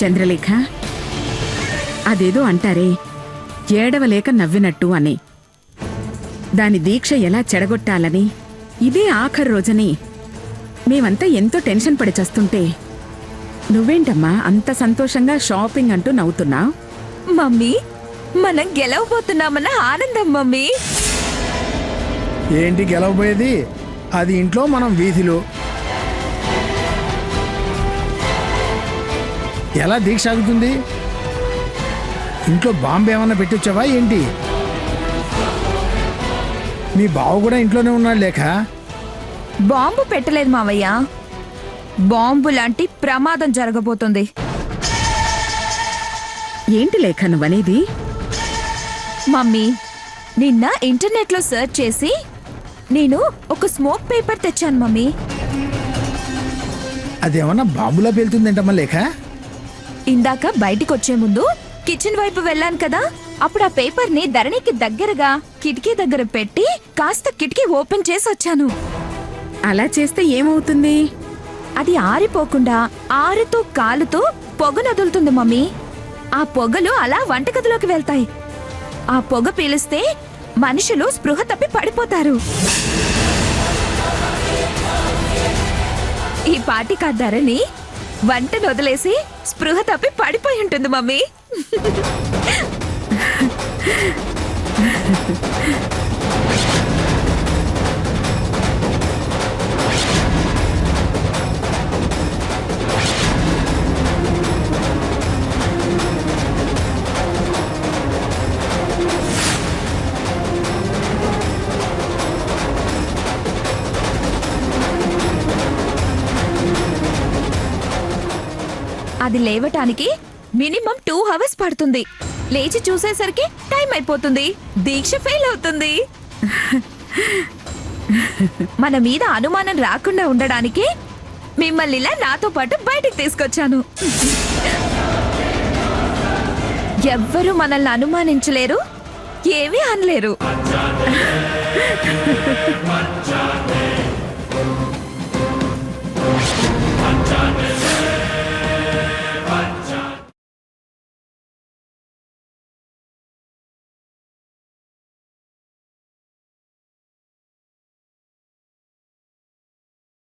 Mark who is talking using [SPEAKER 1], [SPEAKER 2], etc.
[SPEAKER 1] చంద్రలేఖ, అదేదో అంటారే, ఏడవలేక నవ్వినట్టు అని. దాని దీక్ష ఎలా చెడగొట్టాలని ఇదే ఆఖరు రోజని మేమంతా ఎంతో టెన్షన్ పడి చస్తుంటే నువ్వేంటమ్మా అంత సంతోషంగా షాపింగ్ అంటూ నవ్వుతున్నావు?
[SPEAKER 2] మమ్మీ, మనం గెలవబోతున్నామన్న ఆనందం మమ్మీ.
[SPEAKER 3] ఏంటి గెలవబోయేది? అది ఇంట్లో, మనం వీధిలో. ఎలా దీక్ష ఆగుతుంది? ఇంట్లో బాంబు ఏమన్నా పెట్టొచ్చావా ఏంటి? మీ బావ కూడా ఇంట్లోనే ఉన్నాడు లేక.
[SPEAKER 2] బాంబు పెట్టలేదు మావయ్య. బాంబు లాంటి ప్రమాదం జరగబోతుంది.
[SPEAKER 1] ఏంటి లేఖ నువ్వనేది?
[SPEAKER 2] మమ్మీ, నిన్న ఇంటర్నెట్లో సెర్చ్ చేసి నేను ఒక స్మోక్ పేపర్ తెచ్చాను మమ్మీ.
[SPEAKER 3] అదేమన్నా బాంబులా పేలుతుందేంటమ్మా లేక?
[SPEAKER 2] ఇందాక బయటికొచ్చే ముందు కిచెన్ వైపు వెళ్ళాను కదా, అప్పుడు ఆ పేపర్ ని ధరణికి దగ్గరగా కిటికీ దగ్గర పెట్టి కాస్త కిటికీ ఓపెన్ చేసి వచ్చాను.
[SPEAKER 1] అలా చేస్తే ఏమవుతుంది?
[SPEAKER 2] అది ఆరిపోకుండా ఆరుతూ కాలుతూ పొగ నదులుతుంది మమ్మీ. ఆ పొగలు అలా వంటగదిలోకి వెళ్తాయి. ఆ పొగ పీలిస్తే మనుషులు స్పృహ తప్పి పడిపోతారు. ఈ పాటికా ధరణి వంటను వదిలేసి స్పృహ తప్పి పడిపోయి ఉంటుంది మమ్మీ. అది లేవటానికి మినిమం 2 hours పడుతుంది. లేచి చూసేసరికి టైం అయిపోతుంది. దీక్ష ఫెయిల్ అవుతుంది. మన మీద అనుమానం రాకుండా ఉండడానికి మిమ్మల్ని ఇలా నాతో పాటు బయటికి తీసుకొచ్చాను. ఎవ్వరూ మనల్ని అనుమానించలేరు, ఏమీ అనలేరు.